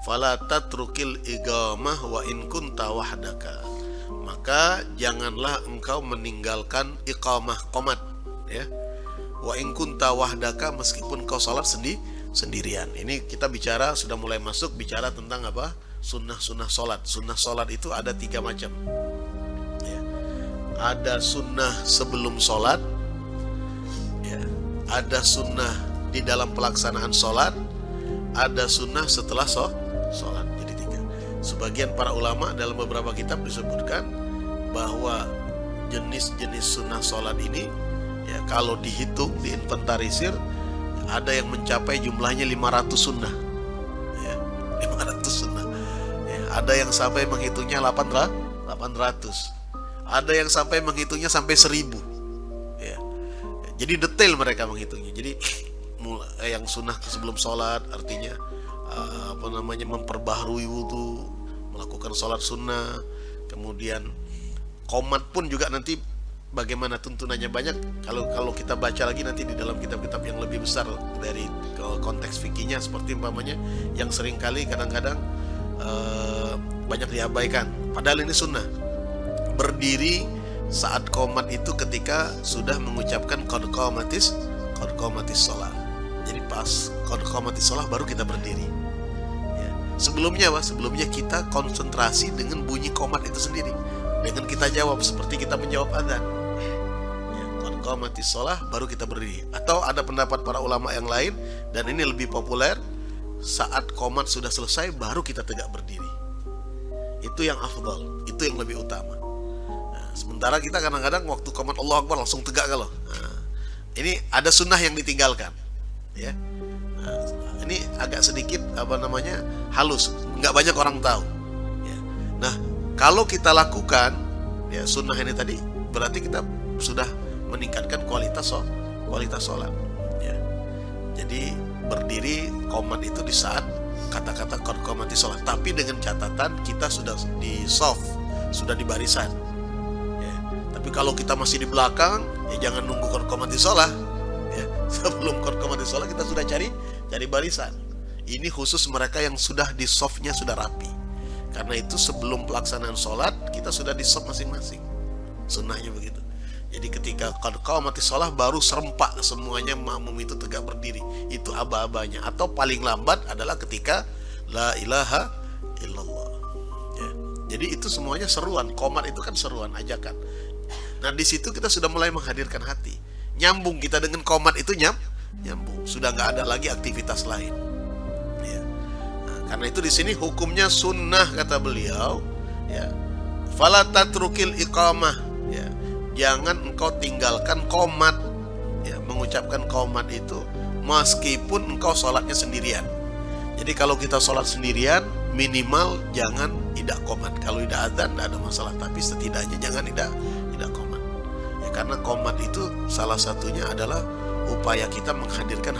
fala tatrukil iqamah wa in kunta wahdaka. Maka janganlah engkau meninggalkan iqamah, qomat, ya. Wa in kunta wahdaka, meskipun kau salat sendirian. Ini kita bicara, sudah mulai masuk bicara tentang apa? Sunnah-sunnah salat. Sunnah salat itu ada 3 macam. Ya. Ada sunnah sebelum salat, ya. Ada sunnah di dalam pelaksanaan salat, ada sunnah setelah salat. Jadi 3. Sebagian para ulama dalam beberapa kitab disebutkan bahwa jenis-jenis sunnah salat ini, ya, kalau dihitung, diinventarisir, ada yang mencapai jumlahnya 500 sunnah, ya, 500 sunnah, ya. Ada yang sampai menghitungnya 800, ada yang sampai menghitungnya sampai 1000, ya. Jadi detail mereka menghitungnya. Jadi yang sunnah sebelum sholat artinya memperbaharui wudhu, melakukan sholat sunnah. Kemudian qomat pun juga nanti bagaimana tuntunannya banyak. Kalau kita baca lagi nanti di dalam kitab-kitab yang lebih besar dari konteks fikihnya, seperti umpamanya yang seringkali kadang-kadang banyak diabaikan, padahal ini sunnah. Berdiri saat qomat itu ketika sudah mengucapkan qad qamatis shalah. Jadi pas qad qamatis shalah baru kita berdiri, ya. Sebelumnya kita konsentrasi dengan bunyi qomat itu sendiri, dengan kita jawab seperti kita menjawab adzan. Qamatis shalah baru kita berdiri. Atau ada pendapat para ulama yang lain, dan ini lebih populer, saat qomat sudah selesai baru kita tegak berdiri. Itu yang afdal, itu yang lebih utama. Nah, sementara kita kadang-kadang waktu qomat Allahu Akbar langsung tegak kalau. Nah, ini ada sunnah yang ditinggalkan, ya. Nah, ini agak sedikit halus, nggak banyak orang tahu, ya. Nah, kalau kita lakukan, ya, sunnah ini tadi, berarti kita sudah meningkatkan kualitas sholat, ya. Jadi berdiri qomat itu di saat kata-kata qad qamatis shalah, tapi dengan catatan kita sudah di shaf, sudah di barisan, ya. Tapi kalau kita masih di belakang, ya jangan nunggu qad qamatis shalah, ya. Sebelum qad qamatis shalah kita sudah cari barisan. Ini khusus mereka yang sudah di shafnya sudah rapi. Karena itu sebelum pelaksanaan sholat kita sudah di shaf masing-masing. Sunnahnya begitu. Jadi ketika qad qamatis shalah baru serempak semuanya makmum itu tegak berdiri. Itu aba-abanya. Atau paling lambat adalah ketika la ilaha illallah, ya. Jadi itu semuanya seruan. Qomat itu kan seruan, ajakan. Nah, di situ kita sudah mulai menghadirkan hati. Nyambung kita dengan qomat itu nyambung. Sudah nggak ada lagi aktivitas lain, ya. Nah, karena itu di sini hukumnya sunnah kata beliau, ya. Fala tatrukil iqamah, ya. Jangan engkau tinggalkan qomat, ya, mengucapkan qomat itu meskipun engkau sholatnya sendirian. Jadi kalau kita sholat sendirian, minimal jangan tidak qomat. Kalau tidak adzan tidak ada masalah, tapi setidaknya jangan tidak qomat, ya. Karena qomat itu salah satunya adalah upaya kita menghadirkan